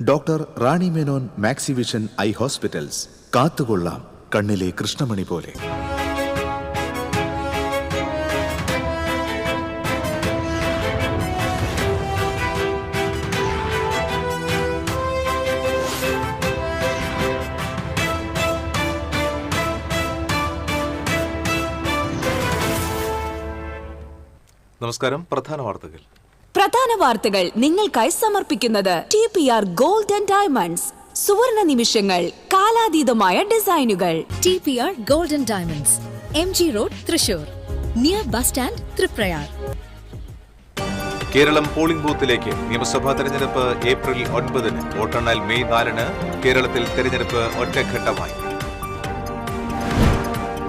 Doctor Rani Menon Maxivision I hospitals. കാത്തുകൊള്ളാം കണ്ണിലെ കൃഷ്ണമണി പോലെ. നമസ്കാരം. പ്രധാന വാർത്തകൾ നിങ്ങൾക്കായി സമർപ്പിക്കുന്നത് TPR ഗോൾഡ് ആൻഡ് ഡയമണ്ട്സ്. സുവർണ നിമിഷങ്ങൾ, കാലാതീതമായ ഡിസൈനുകൾ. TPR gold and diamonds, MG road, Thrissur, near bus stand, Triprayar. Keralam polling ബൂത്തിലേക്ക്. നിയമസഭാ തെരഞ്ഞെടുപ്പ് ഏപ്രിൽ 9-ന്, വോട്ടെണ്ണൽ മെയ് 4-ന്. കേരളത്തിൽ തെരഞ്ഞെടുപ്പ് ഒറ്റഘട്ടമായി.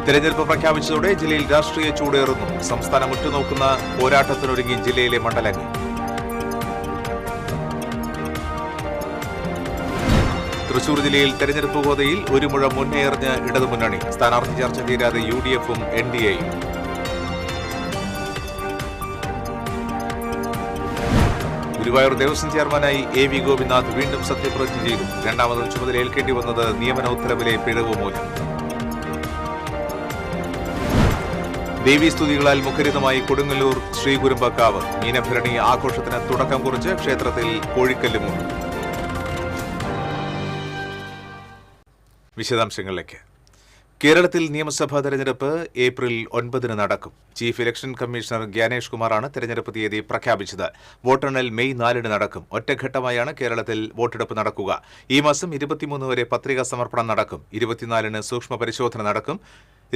തെരഞ്ഞെടുപ്പ് പ്രഖ്യാപിച്ചതോടെ ജില്ലയിൽ രാഷ്ട്രീയ ചൂടേറുന്നു. സംസ്ഥാനം ഉറ്റുനോക്കുന്ന പോരാട്ടത്തിനൊരുങ്ങി ജില്ലയിലെ മണ്ഡലങ്ങൾ. തൃശൂർ ജില്ലയിൽ തെരഞ്ഞെടുപ്പ് ഗോതയിൽ ഒരു മുഴം മുന്നേറിഞ്ഞ് ഇടതുമുന്നണി. സ്ഥാനാർത്ഥി ചർച്ച തീരാതെ UDF-ഉം NDA-യും. ഗുരുവായൂർ ദേവസ്വം ചെയർമാനായി AV ഗോപിനാഥ് വീണ്ടും സത്യപ്രതിജ്ഞ ചെയ്തു. രണ്ടാമത് ചുമതലയേൽക്കേണ്ടി വന്നത് നിയമന ഉത്തരവിലെ പിഴവ് മൂലം. ദേവീസ്തുതികളാൽ മുഖരിതമായി കൊടുങ്ങല്ലൂർ ശ്രീകുരുമ്പക്കാവ്. മീനഭരണി ആഘോഷത്തിന് തുടക്കം കുറിച്ച് ക്ഷേത്രത്തിൽ കോഴിക്കല്ലുമുണ്ട്. വിശദാംശങ്ങളിലേക്ക്. കേരളത്തിൽ നിയമസഭാ തെരഞ്ഞെടുപ്പ് ഏപ്രിൽ 9-ന് നടക്കും. ചീഫ് ഇലക്ഷൻ കമ്മീഷണർ ഗ്യാനേഷ് കുമാറാണ് തെരഞ്ഞെടുപ്പ് തീയതി പ്രഖ്യാപിച്ചത്. വോട്ടെണ്ണൽ മെയ് 4-ന് നടക്കും. ഒറ്റഘട്ടമായാണ് കേരളത്തിൽ വോട്ടെടുപ്പ് നടക്കുക. ഈ മാസം 23 വരെ പത്രികാ സമർപ്പണം നടക്കും. 24-ന് സൂക്ഷ്മ പരിശോധന നടക്കും.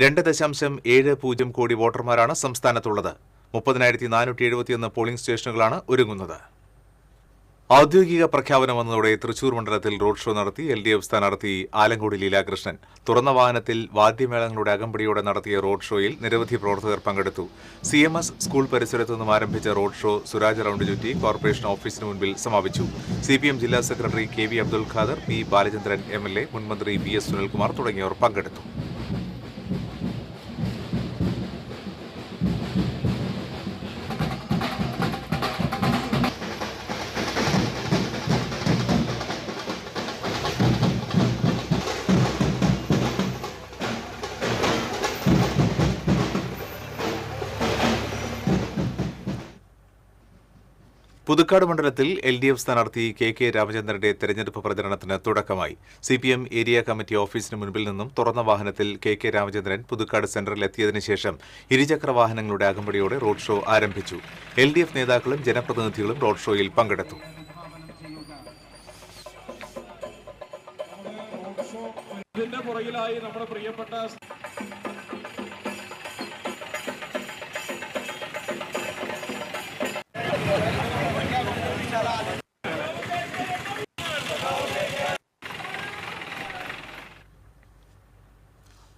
2.70 കോടി വോട്ടർമാരാണ് സംസ്ഥാനത്തുള്ളത്. 30,471 പോളിംഗ് സ്റ്റേഷനുകളാണ് ഒരുങ്ങുന്നത്. ഔദ്യോഗിക പ്രഖ്യാപനം വന്നതോടെ തൃശൂർ മണ്ഡലത്തിൽ റോഡ് ഷോ നടത്തി LDF സ്ഥാനാർത്ഥി ആലങ്കോട് ലീലാകൃഷ്ണൻ. തുറന്ന വാഹനത്തിൽ വാദ്യമേളങ്ങളുടെ അകമ്പടിയോടെ നടത്തിയ റോഡ് ഷോയിൽ നിരവധി പ്രവർത്തകർ പങ്കെടുത്തു. CMS സ്കൂൾ പരിസരത്തു നിന്നും ആരംഭിച്ച റോഡ് ഷോ സുരാജ് റൌണ്ട് ചുറ്റി കോർപ്പറേഷൻ ഓഫീസിന് മുൻപിൽ സമാപിച്ചു. CPM ജില്ലാ secretary KV Abdul Khader, P Balachandran MLA, മുൻമന്ത്രി VS സുനിൽകുമാർ തുടങ്ങിയവർ പങ്കെടുത്തു. പുതുക്കാട് മണ്ഡലത്തിൽ LDF സ്ഥാനാർത്ഥി KK രാമചന്ദ്രന്റെ തെരഞ്ഞെടുപ്പ് പ്രചരണത്തിന് തുടക്കമായി. CPM ഏരിയ കമ്മിറ്റി ഓഫീസിന് മുൻപിൽ നിന്നും തുറന്ന വാഹനത്തിൽ KK രാമചന്ദ്രൻ പുതുക്കാട് സെന്ററിൽ എത്തിയതിനു ശേഷം ഇരുചക്ര വാഹനങ്ങളുടെ അകമ്പടിയോടെ റോഡ് ഷോ ആരംഭിച്ചു. LDF നേതാക്കളും ജനപ്രതിനിധികളും റോഡ് ഷോയിൽ പങ്കെടുത്തു. ഇതിന്റെ പുറകിലായി നമ്മുടെ പ്രിയപ്പെട്ട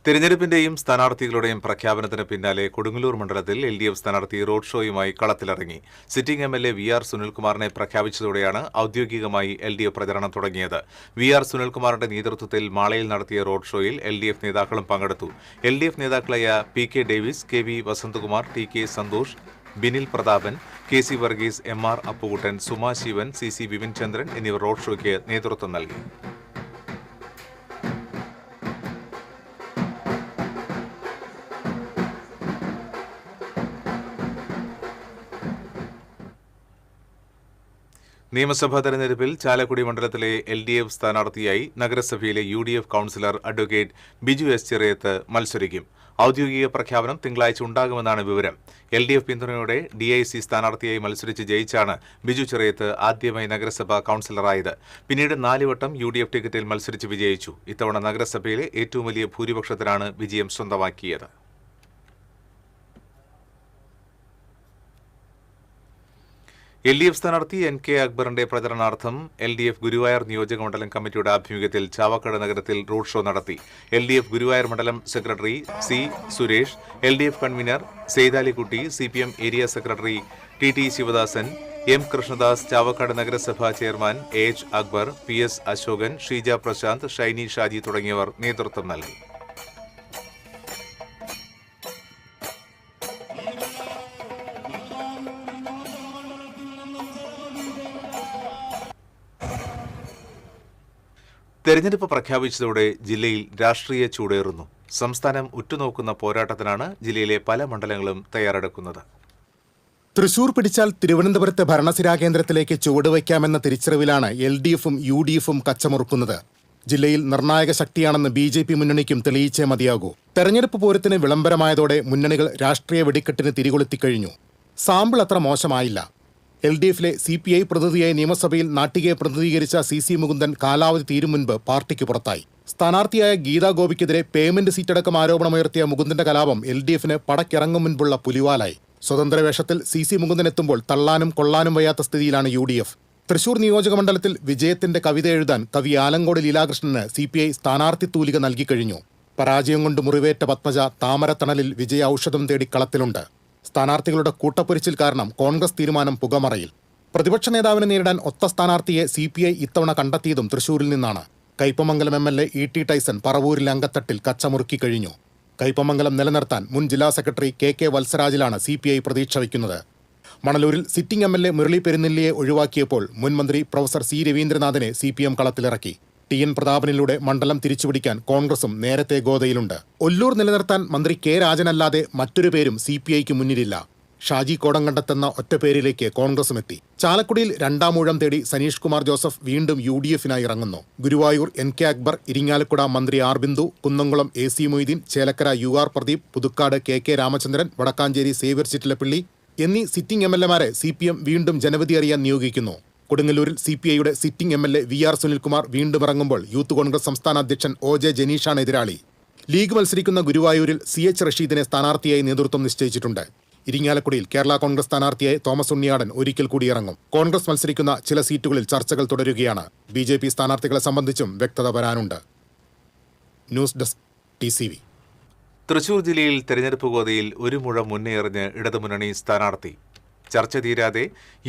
തെരഞ്ഞെടുപ്പിന്റെയും സ്ഥാനാർത്ഥികളുടെയും പ്രഖ്യാപനത്തിന് പിന്നാലെ കൊടുങ്ങല്ലൂർ മണ്ഡലത്തിൽ LDF സ്ഥാനാർത്ഥി റോഡ് ഷോയുമായി കളത്തിലിറങ്ങി. സിറ്റിംഗ് MLA VR സുനിൽകുമാറിനെ പ്രഖ്യാപിച്ചതോടെയാണ് ഔദ്യോഗികമായി LDF പ്രചരണം തുടങ്ങിയത്. VR സുനിൽകുമാറിന്റെ നേതൃത്വത്തിൽ മാളയിൽ നടത്തിയ റോഡ് ഷോയിൽ LDF നേതാക്കളും പങ്കെടുത്തു. LDF നേതാക്കളായ PK Davis, KV Vasanthakumar, TK Santhosh, Binil Prathapan, KC Varghese, MR Appukuttan, Suma Sivan, CC Vipin Chandran എന്നിവർ റോഡ് ഷോയ്ക്ക് നേതൃത്വം നൽകി. നിയമസഭാ തെരഞ്ഞെടുപ്പിൽ ചാലക്കുടി മണ്ഡലത്തിലെ LDF സ്ഥാനാർത്ഥിയായി നഗരസഭയിലെ UDF councillor advocate Biju S. Chirayath മത്സരിക്കും. ഔദ്യോഗിക പ്രഖ്യാപനം തിങ്കളാഴ്ച ഉണ്ടാകുമെന്നാണ് വിവരം. LDF പിന്തുണയോടെ DIC സ്ഥാനാർത്ഥിയായി മത്സരിച്ച് ജയിച്ചാണ് ബിജു ചിറയത്ത് ആദ്യമായി നഗരസഭാ കൌൺസിലറായത്. പിന്നീട് 4 വട്ടം UDF ടിക്കറ്റിൽ മത്സരിച്ച് വിജയിച്ചു. ഇത്തവണ നഗരസഭയിലെ ഏറ്റവും വലിയ ഭൂരിപക്ഷത്തിനാണ് വിജയം സ്വന്തമാക്കിയത്. LDF സ്ഥാനാർത്ഥി NK അക്ബറിന്റെ പ്രചരണാർത്ഥം LDF ഗുരുവായൂർ നിയോജക മണ്ഡലം കമ്മിറ്റിയുടെ ആഭിമുഖ്യത്തിൽ ചാവക്കാട് നഗരത്തിൽ റോഡ് ഷോ നടത്തി. LDF ഗുരുവായൂർ മണ്ഡലം secretary C. Suresh, LDF convener Saithalikutty, CPM area secretary TT Sivadasan, M. Krishnadas, Chavakkad നഗരസഭാ chairman AH Akbar, PS Ashokan, Sheeja Prasanth, Shiny Shaji തുടങ്ങിയവർ നേതൃത്വം നൽകി. തെരഞ്ഞെടുപ്പ് പ്രഖ്യാപിച്ചതോടെ ജില്ലയിൽ രാഷ്ട്രീയ ചൂടേറുന്നു. സംസ്ഥാനം ഉറ്റുനോക്കുന്ന പോരാട്ടത്തിനാണ് ജില്ലയിലെ പല മണ്ഡലങ്ങളും തയ്യാറെടുക്കുന്നത്. തൃശൂർ പിടിച്ചാൽ തിരുവനന്തപുരത്തെ ഭരണസിരാ കേന്ദ്രത്തിലേക്ക് ചുവടുവയ്ക്കാമെന്ന തിരിച്ചറിവിലാണ് LDFും UDFും കച്ചമുറുക്കുന്നത്. ജില്ലയിൽ നിർണായക ശക്തിയാണെന്ന് BJP മുന്നണിക്കും തെളിയിച്ചേ മതിയാകൂ. തെരഞ്ഞെടുപ്പ് പൂരത്തിന് വിളംബരമായതോടെ മുന്നണികൾ രാഷ്ട്രീയ വെടിക്കെട്ടിന് തിരികൊളുത്തിക്കഴിഞ്ഞു. സാമ്പിൾ അത്ര മോശമായില്ല. LDFിലെ CPI പ്രതിനിധിയായി നിയമസഭയിൽ നാട്ടികയെ പ്രതിനിധീകരിച്ച CC മുകുന്ദൻ കാലാവധി തീരും മുൻപ് പാർട്ടിക്ക് പുറത്തായി. സ്ഥാനാർത്ഥിയായ ഗീതാ ഗോപിക്കെതിരെ പേയ്മെന്റ് സീറ്റടക്കം ആരോപണമുയർത്തിയ മുകുന്ദന്റെ കലാപം LDFിന് പടക്കിറങ്ങും മുൻപുള്ള പുലിവാലായി. സ്വതന്ത്ര വേഷത്തിൽ CC മുകുന്ദൻ എത്തുമ്പോൾ തള്ളാനും കൊള്ളാനും വയ്യാത്ത സ്ഥിതിയിലാണ് UDF. തൃശൂർ നിയോജകമണ്ഡലത്തിൽ വിജയത്തിന്റെ കവിത എഴുതാൻ കവി ആലങ്കോട് ലീലാകൃഷ്ണന് CPI സ്ഥാനാർത്ഥി തൂലിക നൽകിക്കഴിഞ്ഞു. പരാജയം കൊണ്ട് മുറിവേറ്റ പത്മജ താമരത്തണലിൽ വിജയ ഔഷധം തേടി കളത്തിലുണ്ട്. സ്ഥാനാർത്ഥികളുടെ കൂട്ടപ്പൊരിച്ചിൽ കാരണം കോൺഗ്രസ് തീരുമാനം പുകമറയിൽ. പ്രതിപക്ഷ നേതാവിനെ നേരിടാൻ ഒത്ത സ്ഥാനാർത്ഥിയെ CPI ഇത്തവണ കണ്ടെത്തിയതും തൃശൂരിൽ നിന്നാണ്. Kaipamangalam MLA E.T. ടൈസൺ പറവൂരിലെ അങ്കത്തട്ടിൽ കച്ചമുറുക്കി കഴിഞ്ഞു. കയ്പമംഗലം നിലനിർത്താൻ മുൻ ജില്ലാ സെക്രട്ടറി KK വത്സരാജിലാണ് CPI പ്രതീക്ഷ വയ്ക്കുന്നത്. മണലൂരിൽ സിറ്റിംഗ് MLA മുരളി പെരുന്നെല്ലിയെ ഒഴിവാക്കിയപ്പോൾ മുൻ മന്ത്രി പ്രൊഫസർ C. രവീന്ദ്രനാഥിനെ CPM കളത്തിലിറക്കി. TN പ്രതാപനിലൂടെ മണ്ഡലം തിരിച്ചുപിടിക്കാൻ കോൺഗ്രസും നേരത്തെ ഗോതയിലുണ്ട്. ഒല്ലൂർ നിലനിർത്താൻ മന്ത്രി K. രാജനല്ലാതെ മറ്റൊരു പേരും CPIക്ക് മുന്നിലില്ല. ഷാജി കോടങ്കണ്ടത്തെന്ന ഒറ്റപ്പേരിലേക്ക് കോൺഗ്രസും എത്തി. ചാലക്കുടിയിൽ രണ്ടാം ഊഴം തേടി സനീഷ് കുമാർ ജോസഫ് വീണ്ടും UDFിനായി ഇറങ്ങുന്നു. ഗുരുവായൂർ NK അക്ബർ, ഇരിങ്ങാലക്കുട മന്ത്രി R. Bindu, Kunnamkulam AC Moideen, Chelakkara UR Pradeep, Puthukkad KK Ramachandran, Wadakkanchery Xavier Chittilappilly എന്നീ സിറ്റിംഗ് MLAമാരെ CPM വീണ്ടും ജനവിധി അറിയാൻ നിയോഗിക്കുന്നു. കൊടുങ്ങല്ലൂരിൽ CPIയുടെ സിറ്റിംഗ് MLA VR സുനിൽകുമാർ വീണ്ടും ഇറങ്ങുമ്പോൾ യൂത്ത് കോൺഗ്രസ് സംസ്ഥാന അധ്യക്ഷൻ OJ ജനീഷാണ് എതിരാളി. ലീഗ് മത്സരിക്കുന്ന ഗുരുവായൂരിൽ CH റഷീദിനെ സ്ഥാനാർത്ഥിയായി നേതൃത്വം നിശ്ചയിച്ചിട്ടുണ്ട്. ഇരിങ്ങാലക്കുടിയിൽ കേരള കോൺഗ്രസ് സ്ഥാനാർത്ഥിയായി തോമസ് ഉണ്ണിയാടൻ ഒരിക്കൽ കൂടി ഇറങ്ങും. കോൺഗ്രസ് മത്സരിക്കുന്ന ചില സീറ്റുകളിൽ ചർച്ചകൾ തുടരുകയാണ്. BJP സ്ഥാനാർത്ഥികളെ സംബന്ധിച്ചും വ്യക്തത വരാനുണ്ട്. News desk TCV. തൃശൂർ ജില്ലയിൽ തെരഞ്ഞെടുപ്പ് ഗോതയിൽ ഒരു മുഴം മുന്നേറിഞ്ഞ് ഇടതുമുന്നണി സ്ഥാനാർത്ഥി. ചർച്ച തീരാതെ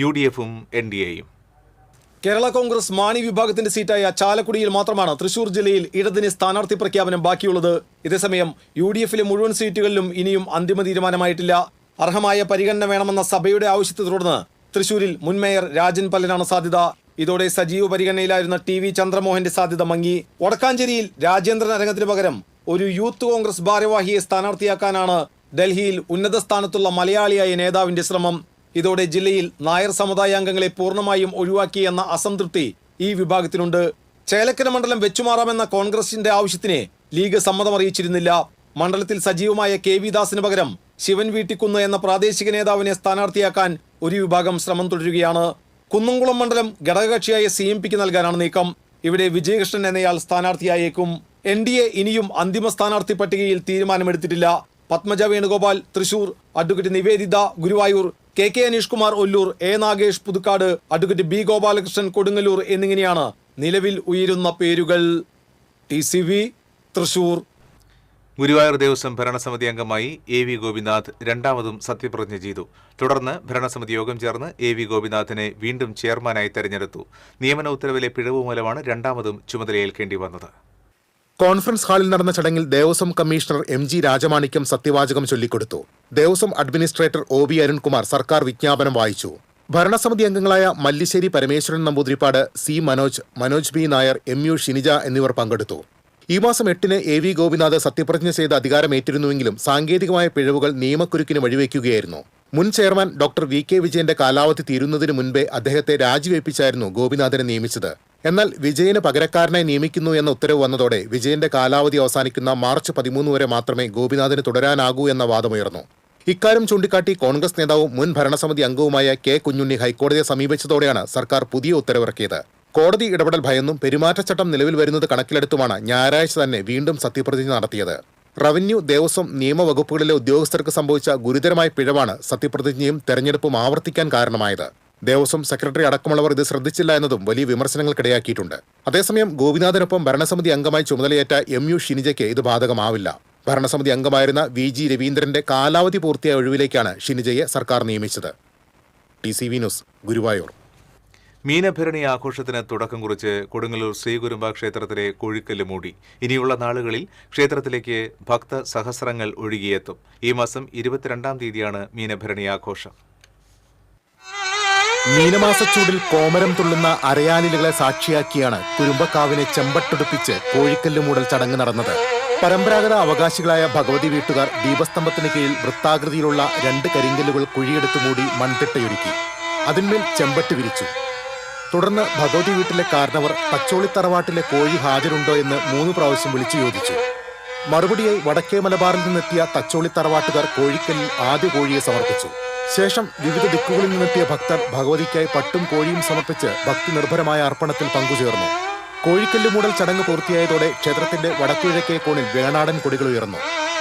UDFും NDAയും. കേരള കോൺഗ്രസ് മാണി വിഭാഗത്തിന്റെ സീറ്റായ ചാലക്കുടിയിൽ മാത്രമാണ് തൃശൂർ ജില്ലയിൽ ഇടതിന് സ്ഥാനാർത്ഥി പ്രഖ്യാപനം ബാക്കിയുള്ളത്. ഇതേസമയം UDFിലെ മുഴുവൻ സീറ്റുകളിലും ഇനിയും അന്തിമ തീരുമാനമായിട്ടില്ല. അർഹമായ പരിഗണന വേണമെന്ന സഭയുടെ ആവശ്യത്തെ തുടർന്ന് തൃശൂരിൽ മുൻ മേയർ രാജൻ പല്ലനാണ് സാധ്യത. ഇതോടെ സജീവ പരിഗണനയിലായിരുന്ന TV ചന്ദ്രമോഹന്റെ സാധ്യത മങ്ങി. വടക്കാഞ്ചേരിയിൽ രാജേന്ദ്രൻ അരങ്ങത്തിന് പകരം ഒരു യൂത്ത് കോൺഗ്രസ് ഭാരവാഹിയെ സ്ഥാനാർത്ഥിയാക്കാനാണ് ഡൽഹിയിൽ ഉന്നത സ്ഥാനത്തുള്ള മലയാളിയായ നേതാവിന്റെ ശ്രമം. ഇതോടെ ജില്ലയിൽ നായർ സമുദായാംഗങ്ങളെ പൂർണ്ണമായും ഒഴിവാക്കിയെന്ന അസംതൃപ്തി ഈ വിഭാഗത്തിനുണ്ട്. ചേലക്കര മണ്ഡലം വെച്ചുമാറാമെന്ന കോൺഗ്രസിന്റെ ആവശ്യത്തിന് ലീഗ് സമ്മതം അറിയിച്ചിരുന്നില്ല. മണ്ഡലത്തിൽ സജീവമായ KV ദാസിന് പകരം ശിവൻ വീട്ടിക്കുന്ന് എന്ന പ്രാദേശിക നേതാവിനെ സ്ഥാനാർത്ഥിയാക്കാൻ ഒരു വിഭാഗം ശ്രമം തുടരുകയാണ്. കുന്നംകുളം മണ്ഡലം ഘടകകക്ഷിയായ CMPക്ക് നൽകാനാണ് നീക്കം. ഇവിടെ വിജയകൃഷ്ണൻ എന്നയാൾ സ്ഥാനാർത്ഥിയായേക്കും. NDA ഇനിയും അന്തിമ സ്ഥാനാർത്ഥി പട്ടികയിൽ തീരുമാനമെടുത്തിട്ടില്ല. Padmaja Venugopal Thrissur, advocate Niveditha Guruvayur, KK Aneesh Kumar Ollur, A. Nagesh Puthukkad, advocate B. Gopalakrishnan Kodungallur എന്നിങ്ങനെയാണ് നിലവിൽ ഉയരുന്ന പേരുകൾ. TCV തൃശൂർ. ഗുരുവായൂർ ദേവസ്വം ഭരണസമിതി അംഗമായി AV ഗോപിനാഥ് രണ്ടാമതും സത്യപ്രതിജ്ഞ ചെയ്തു. തുടർന്ന് ഭരണസമിതി യോഗം ചേർന്ന് AV ഗോപിനാഥിനെ വീണ്ടും ചെയർമാനായി തെരഞ്ഞെടുത്തു. നിയമന ഉത്തരവിലെ പിഴവ് മൂലമാണ് രണ്ടാമതും ചുമതലയേൽക്കേണ്ടി വന്നത്. കോൺഫറൻസ് ഹാളിൽ നടന്ന ചടങ്ങിൽ ദേവസ്വം കമ്മീഷണർ MG രാജമാണിക്യം സത്യവാചകം ചൊല്ലിക്കൊടുത്തു. ദേവസ്വം അഡ്മിനിസ്ട്രേറ്റർ OB അരുൺകുമാർ സർക്കാർ വിജ്ഞാപനം വായിച്ചു. ഭരണസമിതി അംഗങ്ങളായ Mallissery Parameswaran Namboodiripad, C. Manoj B. Nair, MU Shinija എന്നിവർ പങ്കെടുത്തു. ഈ മാസം 8-ന് AV ഗോപിനാഥ് സത്യപ്രതിജ്ഞ ചെയ്ത് അധികാരമേറ്റിരുന്നുവെങ്കിലും സാങ്കേതികമായ പിഴവുകൾ നിയമക്കുരുക്കിന് വഴിവെക്കുകയായിരുന്നു. മുൻ ചെയർമാൻ ഡോക്ടർ VK വിജയന്റെ കാലാവധി തീരുന്നതിന് മുൻപേ അദ്ദേഹത്തെ രാജിവെപ്പിച്ചായിരുന്നു ഗോപിനാഥിനെ നിയമിച്ചത്. എന്നാൽ വിജയന് പകരക്കാരനായി നിയമിക്കുന്നു എന്ന ഉത്തരവ് വന്നതോടെ വിജയന്റെ കാലാവധി അവസാനിക്കുന്ന മാർച്ച് 13 വരെ മാത്രമേ ഗോപിനാഥിന് തുടരാനാകൂ എന്ന വാദമുയർന്നു. ഇക്കാര്യം ചൂണ്ടിക്കാട്ടി കോൺഗ്രസ് നേതാവും മുൻ ഭരണസമിതി അംഗവുമായ K. കുഞ്ഞുണ്ണി ഹൈക്കോടതിയെ സമീപിച്ചതോടെയാണ് സർക്കാർ പുതിയ ഉത്തരവിറക്കിയത്. കോടതി ഇടപെടൽ ഭയന്നും പെരുമാറ്റച്ചട്ടം നിലവിൽ വരുന്നത് കണക്കിലെടുത്തുമാണ് ഞായറാഴ്ച തന്നെ വീണ്ടും സത്യപ്രതിജ്ഞ നടത്തിയത്. റവന്യൂ, ദേവസ്വം, നിയമവകുപ്പുകളിലെ ഉദ്യോഗസ്ഥർക്ക് സംഭവിച്ച ഗുരുതരമായ പിഴവാണ് സത്യപ്രതിജ്ഞയും തെരഞ്ഞെടുപ്പും ആവർത്തിക്കാൻ കാരണമായത്. ദേവസ്വം സെക്രട്ടറി അടക്കമുള്ളവർ ഇത് ശ്രദ്ധിച്ചില്ല എന്നതും വലിയ വിമർശനങ്ങൾക്കിടയാക്കിയിട്ടുണ്ട്. അതേസമയം ഗോപിനാഥിനൊപ്പം ഭരണസമിതി അംഗമായി ചുമതലയേറ്റ MU ഷിനിജയ്ക്ക് ഇത് ബാധകമാവില്ല. ഭരണസമിതി അംഗമായിരുന്ന VG രവീന്ദ്രന്റെ കാലാവധി പൂർത്തിയായ ഒഴിവിലേക്കാണ് ഷിനിജയെ സർക്കാർ നിയമിച്ചത്. TCV news, Guruvayur. മീനഭരണി ആഘോഷത്തിന് തുടക്കം കുറിച്ച് കൊടുങ്ങല്ലൂർ ശ്രീകുരുമ്പ ക്ഷേത്രത്തിലെ കുഴിക്കല്ല് മൂടി. ഇനിയുള്ള നാളുകളിൽ ക്ഷേത്രത്തിലേക്ക് ഭക്ത സഹസ്രങ്ങൾ ഒഴുകിയെത്തും. ഈ മാസം 22-ാം തീയതിയാണ് മീനഭരണി ആഘോഷം. മീനമാസച്ചൂടിൽ കോമരം തുള്ളുന്ന അരയാലിലുകളെ സാക്ഷിയാക്കിയാണ് കുരുമ്പക്കാവിനെ ചെമ്പട്ടെടുപ്പിച്ച് കോഴിക്കല്ല് മൂടൽ ചടങ്ങ് നടന്നത്. പരമ്പരാഗത അവകാശികളായ ഭഗവതി വീട്ടുകാർ ദീപസ്തംഭത്തിന് കീഴിൽ വൃത്താകൃതിയിലുള്ള 2 കരിങ്കല്ലുകൾ കുഴിയെടുത്തു മൂടി മൺതിട്ടയൊരുക്കി. അതിന്മേൽ ചെമ്പട്ട് വിരിച്ചു. തുടർന്ന് ഭഗവതി വീട്ടിലെ കാരണവർ തച്ചോളിത്തറവാട്ടിലെ കോഴി ഹാജരുണ്ടോ എന്ന് 3 പ്രാവശ്യം വിളിച്ചു ചോദിച്ചു. മറുപടിയായി വടക്കേ മലബാറിൽ നിന്നെത്തിയ തച്ചോളിത്തറവാട്ടുകാർ കോഴിക്കല്ലിൽ ആദ്യ കോഴിയെ സമർപ്പിച്ചു. ശേഷം വിവിധ ദിക്കുകളിൽ നിന്നെത്തിയ ഭക്തർ ഭഗവതിക്കായി പട്ടും കോഴിയും സമർപ്പിച്ച് ഭക്തി നിർഭരമായ അർപ്പണത്തിൽ പങ്കുചേർന്നു. കോഴിക്കല്ല് മൂടൽ ചടങ്ങ് പൂർത്തിയായതോടെ ക്ഷേത്രത്തിന്റെ വടക്കുകിഴക്കേ കോണിൽ വേണാടൻ കൊടികൾ ഉയർന്നു.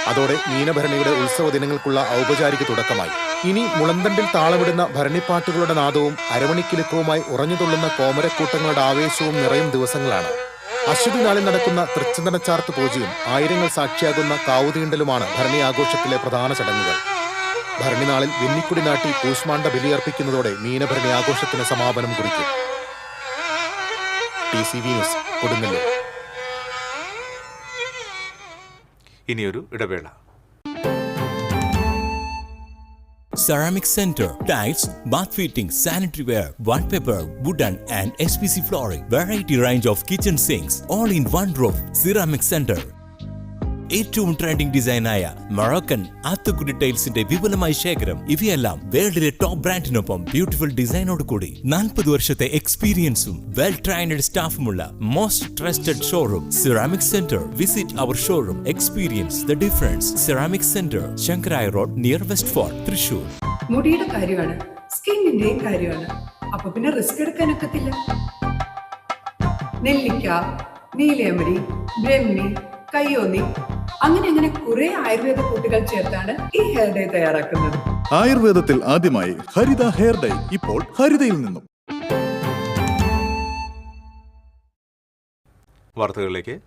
അതോടെ മീനഭരണിയുടെ ഉത്സവ ദിനങ്ങൾക്കുള്ള ഔപചാരിക തുടക്കമായി. ഇനി മുളന്തണ്ടിൽ താളമിടുന്ന ഭരണിപ്പാട്ടുകളുടെ നാദവും അരവണിക്കിലുക്കവുമായി ഉറഞ്ഞുതുള്ളുന്ന കോമരക്കൂട്ടങ്ങളുടെ ആവേശവും നിറയും ദിവസങ്ങളാണ്. അശ്വതി നാളിൽ നടക്കുന്ന തൃച്ചന്ദനച്ചാർത്ത് പൂജയും ആയിരങ്ങൾ സാക്ഷിയാകുന്ന കാവുതീണ്ടലുമാണ് ഭരണി ആഘോഷത്തിലെ പ്രധാന ചടങ്ങുകൾ. ഭരണിനാളിൽ വെന്നിക്കുടി നാട്ടി കൂശ്മാണ്ഡ ബലിയർപ്പിക്കുന്നതോടെ മീനഭരണി ആഘോഷത്തിന് സമാപനം കുറിക്കും. TCV news, Kodungallur. ഇനിയൊരു ഇടവേള. Ceramic Center, tiles, bath fittings, sanitary ware, wallpaper, wooden and SPC flooring, variety range of kitchen sinks, all in one roof. Ceramic Center. ഏറ്റവും ട്രെൻഡിംഗ് ഡിസൈനായ മൊറോക്കൻ ആത്തുകുടി ടൈൽസിന്റെ വിപുലമായ ശേഖരം. ഇവയെല്ലാം വേൾഡിലെ ടോപ്പ് ബ്രാൻഡിനൊപ്പം ബ്യൂട്ടിഫുൾ ഡിസൈനോട് കൂടി 40 വർഷത്തെ എക്സ്പീരിയൻസും വെൽ ട്രെയിൻഡ് സ്റ്റാഫുമുള്ള most trusted showroom ceramic centre. Visit our showroom, experience the difference. Ceramic centre, Sankaraya road, near west fort, Thrissur. മുടിയുടെ കാര്യമാണ്, സ്കിന്നിന്റെയും കാര്യമാണ്. അപ്പൊ പിന്നെ റിസ്ക് എടുക്കാനൊക്കത്തില്ല. നെല്ലിക്ക, നീലയമരി, ബ്രഹ്മി, കയ്യോന്നി, അങ്ങനെ കുറെ ആയുർവേദ കൂട്ടുകൾ ചേർത്താണ് ഈ ഹെയർ ഡേ തയ്യാറാക്കുന്നത്. ആയുർവേദത്തിൽ ആദ്യമായി ഹരിത ഹെയർ ഡേ, ഇപ്പോൾ ഹരിതയിൽ നിന്നും. വാർത്തകളിലേക്ക്.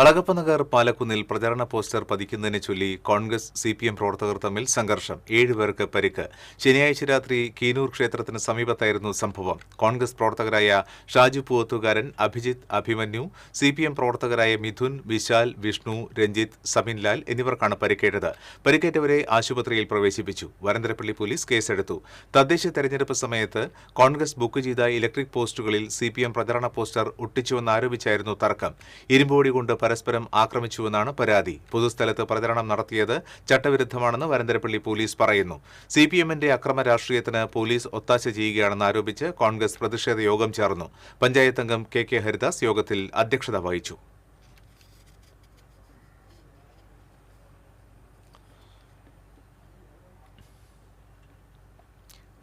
അളഗപ്പനഗർ പാലക്കുന്നിൽ പ്രചരണ പോസ്റ്റർ പതിക്കുന്നതിനെ ചൊല്ലി കോൺഗ്രസ് CPM പ്രവർത്തകർ തമ്മിൽ സംഘർഷം. 7 പേർക്ക് പരിക്ക്. ശനിയാഴ്ച രാത്രി കീനൂർ ക്ഷേത്രത്തിന് സമീപത്തായിരുന്നു സംഭവം. കോൺഗ്രസ് പ്രവർത്തകരായ ഷാജു പൂവത്തുകാരൻ, അഭിജിത്ത്, അഭിമന്യു, CPM പ്രവർത്തകരായ മിഥുൻ, വിശാൽ, വിഷ്ണു, രഞ്ജിത്ത്, സമിൻലാൽ എന്നിവർക്കാണ് പരിക്കേറ്റത്. പരിക്കേറ്റവരെ ആശുപത്രിയിൽ പ്രവേശിപ്പിച്ചു. വരന്തരപ്പള്ളി പോലീസ് കേസെടുത്തു. തദ്ദേശ തെരഞ്ഞെടുപ്പ് സമയത്ത് കോൺഗ്രസ് ബുക്ക് ചെയ്ത ഇലക്ട്രിക് പോസ്റ്റുകളിൽ CPM പ്രചരണ പോസ്റ്റർ ഒട്ടിച്ചുവെന്നാരോപിച്ചായിരുന്നു തർക്കം. ഇരുമ്പോടി കൊണ്ട് പരസ്പരം ആക്രമിച്ചുവെന്നാണ് പരാതി. പൊതുസ്ഥലത്ത് പ്രചരണം നടത്തിയത് ചട്ടവിരുദ്ധമാണെന്ന് വരന്തരപ്പള്ളി പോലീസ് പറയുന്നു. CPMന്റെ അക്രമ രാഷ്ട്രീയത്തിന് പോലീസ് ഒത്താശ ചെയ്യുകയാണെന്ന് ആരോപിച്ച് കോൺഗ്രസ് പ്രതിഷേധ യോഗം ചേർന്നു. പഞ്ചായത്ത് അംഗം KK ഹരിദാസ് യോഗത്തിൽ അധ്യക്ഷത വഹിച്ചു.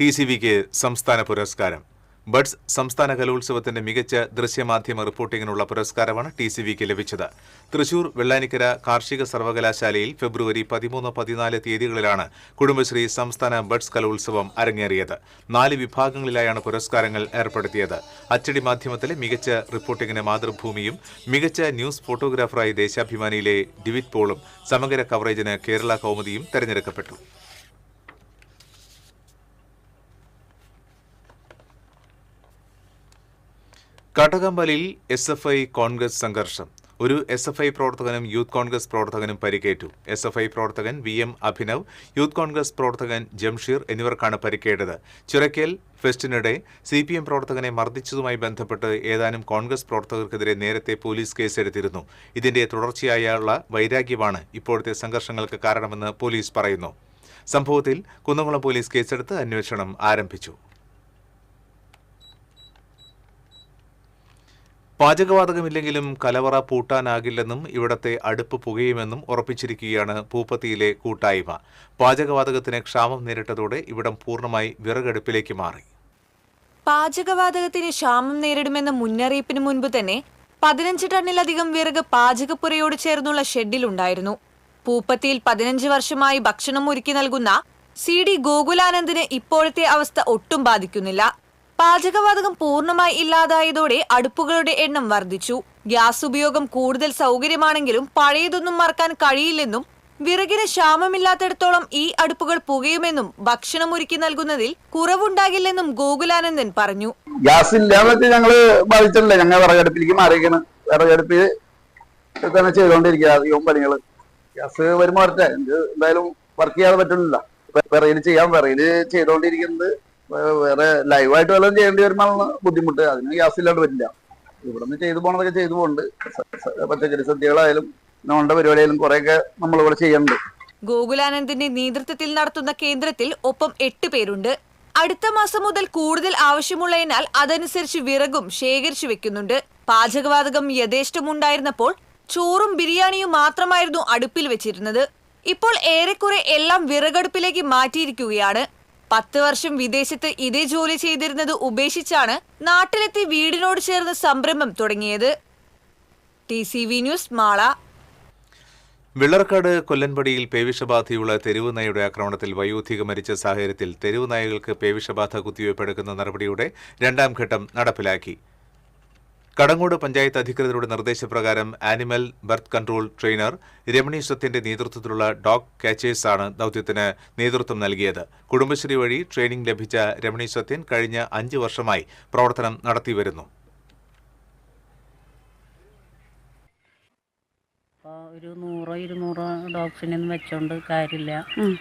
TCVക്ക് സംസ്ഥാന പുരസ്കാരം. ബഡ്സ് സംസ്ഥാന കലോത്സവത്തിന്റെ മികച്ച ദൃശ്യമാധ്യമ റിപ്പോർട്ടിങ്ങിനുള്ള പുരസ്കാരമാണ് TCVക്ക് ലഭിച്ചത്. തൃശൂർ വെള്ളാനിക്കര കാർഷിക സർവകലാശാലയിൽ ഫെബ്രുവരി 13-14 തീയതികളിലാണ് കുടുംബശ്രീ സംസ്ഥാന ബഡ്സ് കലോത്സവം അരങ്ങേറിയത്. 4 വിഭാഗങ്ങളിലായാണ് പുരസ്കാരങ്ങൾ ഏർപ്പെടുത്തിയത്. അച്ചടി മാധ്യമത്തിലെ മികച്ച റിപ്പോർട്ടിങ്ങിന് മാതൃഭൂമിയും, മികച്ച ന്യൂസ് ഫോട്ടോഗ്രാഫറായി ദേശാഭിമാനിയിലെ ഡിവിറ്റ് പോളും, സമഗ്ര കവറേജിന് കേരള കൗമുദിയും തെരഞ്ഞെടുക്കപ്പെട്ടു. കാട്ടകമ്പലിൽ SFI കോൺഗ്രസ് സംഘർഷം. ഒരു SFI പ്രവർത്തകനും യൂത്ത് കോൺഗ്രസ് പ്രവർത്തകനും പരിക്കേറ്റു. SFI പ്രവർത്തകൻ VM അഭിനവ്, യൂത്ത് കോൺഗ്രസ് പ്രവർത്തകൻ ജംഷീർ എന്നിവർക്കാണ് പരിക്കേറ്റത്. ചിറക്കൽ ഫെസ്റ്റിനിടെ CPM പ്രവർത്തകനെ മർദ്ദിച്ചതുമായി ബന്ധപ്പെട്ട് ഏതാനും കോൺഗ്രസ് പ്രവർത്തകർക്കെതിരെ നേരത്തെ പോലീസ് കേസെടുത്തിരുന്നു. ഇതിന്റെ തുടർച്ചയായുള്ള വൈരാഗ്യമാണ് ഇപ്പോഴത്തെ സംഘർഷങ്ങൾക്ക് കാരണമെന്ന് പോലീസ് പറയുന്നു. സംഭവത്തിൽ കുന്നംകുളം പോലീസ് കേസെടുത്ത് അന്വേഷണം ആരംഭിച്ചു. പാചകവാതകമില്ലെങ്കിലും കലവറ പൂട്ടാനാകില്ലെന്നും ഇവിടത്തെ അടുപ്പ് പുകയുമെന്നും ഉറപ്പിച്ചിരിക്കുകയാണ് പൂപ്പത്തിയിലെ കൂട്ടായ്മ. പാചകവാതകത്തിന് ക്ഷാമം നേരിട്ടതോടെ ഇവിടം പൂർണ്ണമായി വിറകടുപ്പിലേക്ക് മാറി. പാചകവാതകത്തിന് ക്ഷാമം നേരിടുമെന്ന മുന്നറിയിപ്പിന് മുൻപ് തന്നെ 15 ടണ്ണിലധികം വിറക് പാചകപ്പുരയോട് ചേർന്നുള്ള ഷെഡിലുണ്ടായിരുന്നു. പൂപ്പത്തിയിൽ 15 വർഷമായി ഭക്ഷണം ഒരുക്കി നൽകുന്ന CD ഗോകുലാനന്ദിന് ഇപ്പോഴത്തെ അവസ്ഥ ഒട്ടും ബാധിക്കുന്നില്ല. പാചകവാതകം പൂർണ്ണമായി ഇല്ലാതായതോടെ അടുപ്പുകളുടെ എണ്ണം വർദ്ധിച്ചു. ഗ്യാസ് ഉപയോഗം കൂടുതൽ സൗകര്യമാണെങ്കിലും പഴയതൊന്നും മറക്കാൻ കഴിയില്ലെന്നും വിറകിന് ക്ഷാമമില്ലാത്തിടത്തോളം ഈ അടുപ്പുകൾ പുകയുമെന്നും ഭക്ഷണം ഒരുക്കി നൽകുന്നതിൽ കുറവുണ്ടാകില്ലെന്നും ഗോകുലാനന്ദൻ പറഞ്ഞു. ഗ്യാസ് ഇല്ലാതെ ഞങ്ങള് ബാധിച്ചിട്ടില്ല. ഞങ്ങൾ വിറകടുപ്പിലേക്ക് മാറിയിരിക്കണം. വിറകടുപ്പിൽ തന്നെ ചെയ്തുകൊണ്ടിരിക്കുക അധികവും പണികള്. ഗ്യാസ് വരുമ്പോ വരട്ടെ, എന്തായാലും വർക്ക് ചെയ്യാതെ പറ്റില്ല. വിറയിൽ ചെയ്യാം. വിറയിൽ ചെയ്തുകൊണ്ടിരിക്കുന്നത് വേറെ ലൈവായിട്ട് വല്ലതും ചെയ്യേണ്ടി വരുമ്പോഴാണ് ബുദ്ധിമുട്ട്. അതിന് ഗ്യാസ് ഇല്ലാണ്ട് പറ്റില്ല. ഇവിടെ നിന്ന് ചെയ്തു പോണതൊക്കെ ചെയ്തു പോകുന്നുണ്ട്. പച്ചക്കറി സദ്യകളായാലും നോണ്ട പരിപാടിയായാലും കുറെയൊക്കെ നമ്മളിവിടെ ചെയ്യുന്നുണ്ട്. ഗോകുലാനന്ദിന്റെ നേതൃത്വത്തിൽ നടത്തുന്ന കേന്ദ്രത്തിൽ ഒപ്പം 8 പേരുണ്ട്. അടുത്ത മാസം മുതൽ കൂടുതൽ ആവശ്യമുള്ളതിനാൽ അതനുസരിച്ച് വിറകും ശേഖരിച്ചു വെക്കുന്നുണ്ട്. പാചകവാതകം യഥേഷ്ടമുണ്ടായിരുന്നപ്പോൾ ചോറും ബിരിയാണിയും മാത്രമായിരുന്നു അടുപ്പിൽ വെച്ചിരുന്നത്. ഇപ്പോൾ ഏറെക്കുറെ എല്ലാം വിറകടുപ്പിലേക്ക് മാറ്റിയിരിക്കുകയാണ്. 10 വർഷം വിദേശത്ത് ഇതേ ജോലി ചെയ്തിരുന്നത് ഉപേക്ഷിച്ചാണ് നാട്ടിലെത്തി വീടിനോട് ചേർന്ന് സംരംഭം തുടങ്ങിയത്. TCV news, Mala. വെള്ളർക്കാട് കൊല്ലൻപടിയിൽ പേവിഷബാധയുള്ള തെരുവ് നായയുടെ ആക്രമണത്തിൽ വയോധിക മരിച്ച സാഹചര്യത്തിൽ തെരുവ് നായകൾക്ക് പേവിഷബാധ കുത്തിവയ്പ് എടുക്കുന്ന നടപടിയുടെ 2ാം ഘട്ടം നടപ്പിലാക്കി. കടങ്ങോട് പഞ്ചായത്ത് അധികൃതരുടെ നിർദ്ദേശപ്രകാരം animal birth control trainer Ramani സത്യന്റെ നേതൃത്വത്തിലുള്ള ഡോഗ് കാച്ചേഴ്സാണ് ദൌത്യത്തിന് നേതൃത്വം നൽകിയത്. കുടുംബശ്രീ വഴി ട്രെയിനിംഗ് ലഭിച്ച രമണി സത്യൻ കഴിഞ്ഞ 5 വർഷമായി പ്രവർത്തനം നടത്തിവരുന്നു. ഒരു 100-200 ഡോഗ്സിനൊന്നും വെച്ചോണ്ട് കാര്യമില്ല.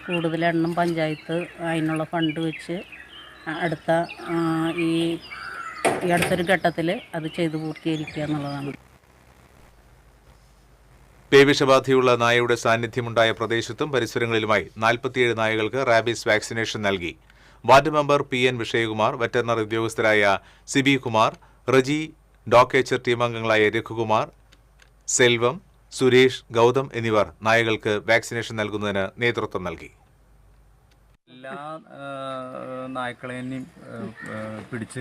കൂടുതൽ എണ്ണം പഞ്ചായത്ത് അതിനുള്ള ഫണ്ട് വെച്ച് അടുത്തൊരു ഘട്ടത്തിൽ അത് ചെയ്തു പൂർത്തീകരിക്കുക എന്നുള്ളതാണ്. പേവിഷബാധയുള്ള നായയുടെ സാന്നിധ്യമുണ്ടായ പ്രദേശത്തും പരിസരങ്ങളിലുമായി 47 നായകൾക്ക് റാബീസ് വാക്സിനേഷൻ നൽകി. Ward member PN Vishayakumar, veterinary ഉദ്യോഗസ്ഥരായ സിബി കുമാർ, റജി, ഡോക്കേച്ചർ ടീമംഗങ്ങളായ രഘുകുമാർ, സെൽവം, സുരേഷ്, ഗൗതം എന്നിവർ നായകൾക്ക് വാക്സിനേഷൻ നൽകുന്നതിന് നേതൃത്വം നൽകി. എല്ലാ നായ്ക്കളെയും പിടിച്ച്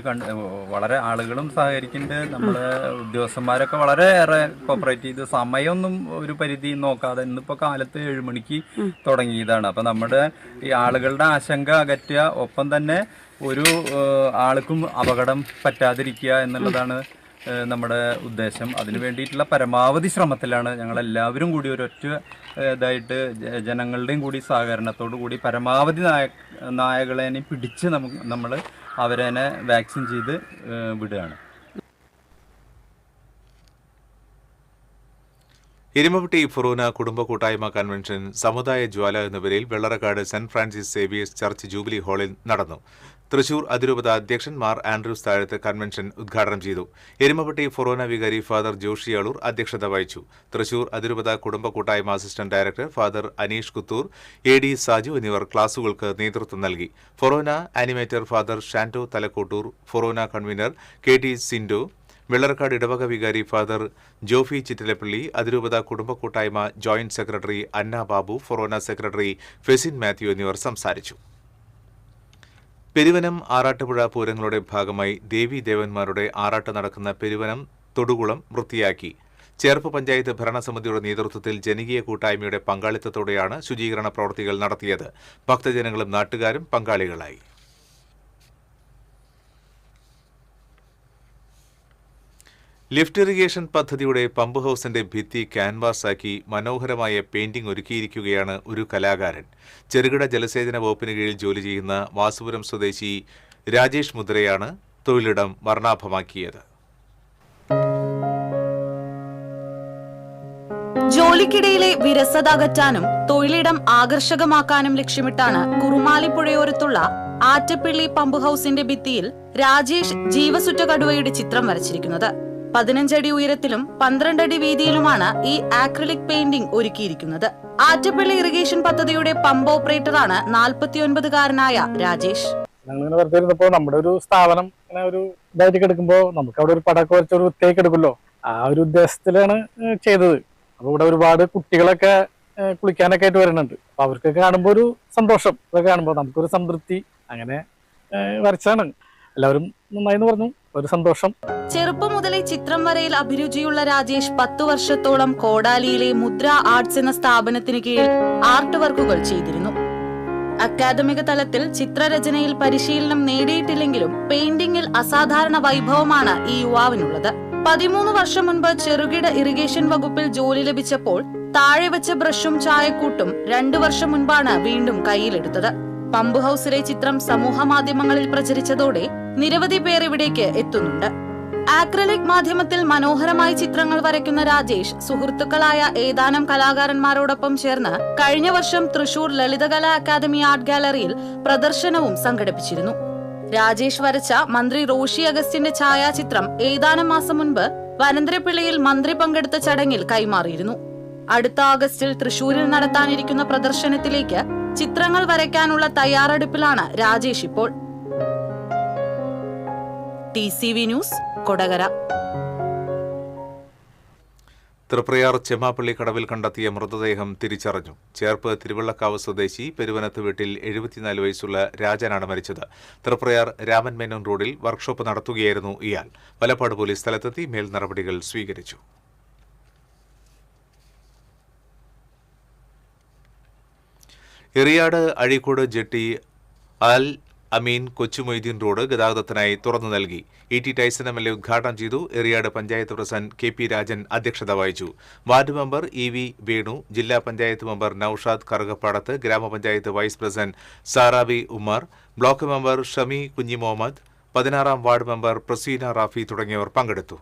വളരെ ആളുകളും സഹകരിക്കുന്നുണ്ട്. നമ്മുടെ ഉദ്യോഗസ്ഥന്മാരൊക്കെ വളരെയേറെ കോപ്പറേറ്റ് ചെയ്ത് സമയമൊന്നും ഒരു പരിധി നോക്കാതെ ഇന്നിപ്പോൾ കാലത്ത് 7 മണിക്ക് തുടങ്ങിയതാണ്. അപ്പം നമ്മുടെ ഈ ആളുകളുടെ ആശങ്ക അകറ്റുക, ഒപ്പം തന്നെ ഒരു ആൾക്കും അപകടം പറ്റാതിരിക്കുക എന്നുള്ളതാണ് നമ്മുടെ ഉദ്ദേശം. അതിനു വേണ്ടിയിട്ടുള്ള പരമാവധി ശ്രമത്തിലാണ് ഞങ്ങളെല്ലാവരും കൂടി ഒരൊറ്റ ഇതായിട്ട് ജനങ്ങളുടെയും കൂടി സഹകരണത്തോടു കൂടി പരമാവധി നായകളെ പിടിച്ച് നമ്മൾ അവരെ വാക്സിൻ ചെയ്ത് വിടുകയാണ്. എരുമപ്പെട്ടി ഫൊറോന കുടുംബ കൂട്ടായ്മ കൺവെൻഷൻ സമുദായ ജ്വാല എന്ന പേരിൽ Vellarakkad saint Francis Xavier's church jubilee ഹാളിൽ നടന്നു. തൃശൂർ അതിരൂപത അധ്യക്ഷൻ മാർ ആൻഡ്രൂസ് താഴത്ത് കൺവെൻഷൻ ഉദ്ഘാടനം ചെയ്തു. എരുമപ്പെട്ടി ഫൊറോന വികാരി ഫാദർ ജോഷി അളൂർ അധ്യക്ഷത വഹിച്ചു. തൃശൂർ അതിരൂപത കുടുംബ കൂട്ടായ്മ assistant director father Aneesh Kuthur, AD Saju എന്നിവർ ക്ലാസുകൾക്ക് നേതൃത്വം നൽകി. ഫൊറോന ആനിമേറ്റർ ഫാദർ ഷാന്റോ തലക്കോട്ടൂർ, ഫൊറോന കൺവീനർ KT സിൻഡോ, വെള്ളറക്കാട് ഇടവക വികാരി ഫാദർ ജോഫി ചിറ്റിലപ്പള്ളി, അതിരൂപത കുടുംബ കൂട്ടായ്മ ജോയിന്റ് സെക്രട്ടറി അന്ന ബാബു, ഫൊറോന സെക്രട്ടറി ഫെസിൻ മാത്യു എന്നിവർ സംസാരിച്ചു. പെരുവനം ആറാട്ടുപുഴ പൂരങ്ങളുടെ ഭാഗമായി ദേവീദേവന്മാരുടെ ആറാട്ട് നടക്കുന്ന പെരുവനം തൊടുകുളം വൃത്തിയാക്കി. ചേർപ്പ് പഞ്ചായത്ത് ഭരണസമിതിയുടെ നേതൃത്വത്തിൽ ജനകീയ കൂട്ടായ്മയുടെ പങ്കാളിത്തത്തോടെയാണ് ശുചീകരണ പ്രവൃത്തികൾ നടത്തിയത്. ഭക്തജനങ്ങളും നാട്ടുകാരും പങ്കാളികളായി. ലിഫ്റ്റ് ഇറിഗേഷൻ പദ്ധതിയുടെ പമ്പ് ഹൌസിന്റെ ഭിത്തി ക്യാൻവാസാക്കി മനോഹരമായ പെയിന്റിംഗ് ഒരുക്കിയിരിക്കുകയാണ് ഒരു കലാകാരൻ. ചെറുകിട ജലസേചന വകുപ്പിന് കീഴിൽ ജോലി ചെയ്യുന്ന വാസുപുരം സ്വദേശി രാജേഷ് മുദ്രയാണ് തൊഴിലിടം വർണ്ണാഭമാക്കിയത്. ജോലിക്കിടയിലെ വിരസത അകറ്റാനും തൊഴിലിടം ആകർഷകമാക്കാനും ലക്ഷ്യമിട്ടാണ് കുറുമാലിപ്പുഴയോരത്തുള്ള ആറ്റപ്പിള്ളി പമ്പ് ഹൌസിന്റെ ഭിത്തിയിൽ രാജേഷ് ജീവസുറ്റ കടുവയുടെ ചിത്രം വരച്ചിരിക്കുന്നത്. 15 അടി ഉയരത്തിലും 12 അടി വീതിയിലുമാണ് ഈ ആക്രിലിക് പെയിന്റിംഗ് ഒരുക്കിയിരിക്കുന്നത്. ആറ്റപ്പള്ളി ഇറിഗേഷൻ പദ്ധതിയുടെ പമ്പ് ഓപ്പറേറ്ററാണ് 49-കാരനായ രാജേഷ്. ഞങ്ങളിങ്ങനെ വെറുതെ ഇരുന്നപ്പോ നമ്മുടെ ഒരു സ്ഥാപനം ഇങ്ങനെ ഒരു ഇതായിട്ട് എടുക്കുമ്പോ നമുക്ക് അവിടെ ഒരു പടക്കം വരച്ചൊരു വൃത്തിയാക്കി എടുക്കുമല്ലോ, ആ ഒരു ഉദ്ദേശത്തിലാണ് ചെയ്തത്. അപ്പൊ ഇവിടെ ഒരുപാട് കുട്ടികളൊക്കെ കുളിക്കാനൊക്കെ ആയിട്ട് വരുന്നുണ്ട്. അപ്പൊ അവർക്കൊക്കെ കാണുമ്പോ ഒരു സന്തോഷം, ഇതൊക്കെ കാണുമ്പോ നമുക്കൊരു സംതൃപ്തി, അങ്ങനെ വരച്ചാണ്. എല്ലാവരും നന്നായിന്ന് പറഞ്ഞു, ഒരു സന്തോഷം. ചെറുപ്പം മുതലേ ചിത്രം വരയിൽ അഭിരുചിയുള്ള രാജേഷ് 10 വർഷത്തോളം കോടാലിയിലെ മുദ്ര ആർട്സ് എന്ന സ്ഥാപനത്തിന് കീഴിൽ ആർട്ട് വർക്കുകൾ ചെയ്തിരുന്നു. അക്കാദമിക തലത്തിൽ ചിത്രരചനയിൽ പരിശീലനം നേടിയിട്ടില്ലെങ്കിലും പെയിന്റിംഗിൽ അസാധാരണ വൈഭവമാണ് ഈ യുവാവിനുള്ളത്. 13 വർഷം മുൻപ് ചെറുകിട ഇറിഗേഷൻ വകുപ്പിൽ ജോലി ലഭിച്ചപ്പോൾ താഴെ വെച്ച ബ്രഷും ചായക്കൂട്ടും 2 വർഷം മുൻപാണ് വീണ്ടും കയ്യിലെടുത്തത്. പമ്പ് ഹൌസിലെ ചിത്രം സമൂഹ മാധ്യമങ്ങളിൽ പ്രചരിച്ചതോടെ നിരവധി പേർ ഇവിടേക്ക് എത്തുന്നുണ്ട്. ആക്രിലിക് മാധ്യമത്തിൽ മനോഹരമായി ചിത്രങ്ങൾ വരയ്ക്കുന്ന രാജേഷ് സുഹൃത്തുക്കളായ ഏതാനും കലാകാരന്മാരോടൊപ്പം ചേർന്ന് കഴിഞ്ഞ വർഷം തൃശൂർ ലളിതകലാ അക്കാദമി ആർട്ട് ഗാലറിയിൽ പ്രദർശനവും സംഘടിപ്പിച്ചിരുന്നു. രാജേഷ് വരച്ച മന്ത്രി റോഷി അഗസ്റ്റിന്റെ ഛായാചിത്രം ഏതാനും മാസം മുൻപ് വനന്തരപ്പിള്ളയിൽ മന്ത്രി പങ്കെടുത്ത ചടങ്ങിൽ കൈമാറിയിരുന്നു. അടുത്ത ആഗസ്റ്റിൽ തൃശൂരിൽ നടത്താനിരിക്കുന്ന പ്രദർശനത്തിലേക്ക് ചിത്രങ്ങൾ വരയ്ക്കാനുള്ള തയ്യാറെടുപ്പിലാണ് രാജേഷ് ഇപ്പോൾ. TCV news, Kodakara. തൃപ്രയാർ ചെമ്മാപ്പള്ളി കടവിൽ കണ്ടെത്തിയ മൃതദേഹം തിരിച്ചറിഞ്ഞു. ചേർപ്പ് തിരുവള്ളക്കാവ് സ്വദേശി പെരുവനത്ത് വീട്ടിൽ 74 വയസ്സുള്ള രാജനാണ് മരിച്ചത്. തൃപ്രയാർ രാമൻ മേനോൻ റോഡിൽ വർക്ക്ഷോപ്പ് നടത്തുകയായിരുന്നു ഇയാൾ. വലപ്പാട് പോലീസ് സ്ഥലത്തെത്തി മേൽ നടപടികൾ സ്വീകരിച്ചു. എറിയാട് അഴീക്കോട് ജെട്ടി അൽ അമീൻ കൊച്ചുമൊയ്തീൻ റോഡ് ഗതാഗതത്തിനായി തുറന്നു നൽകി. ET ടൈസൺ MLA ഉദ്ഘാടനം ചെയ്തു. എറിയാട് പഞ്ചായത്ത് പ്രസിഡന്റ് KP രാജൻ അധ്യക്ഷത വഹിച്ചു. വാർഡ് മെമ്പർ EV വേണു, ജില്ലാ പഞ്ചായത്ത് മെമ്പർ നൌഷാദ് കറുകപ്പാടത്ത്, ഗ്രാമപഞ്ചായത്ത് vice president Sarabi Ummer, block member Shami Kunhi Muhammad, 16ാം വാർഡ് മെമ്പർ പ്രസീന റാഫി തുടങ്ങിയവർ പങ്കെടുത്തു.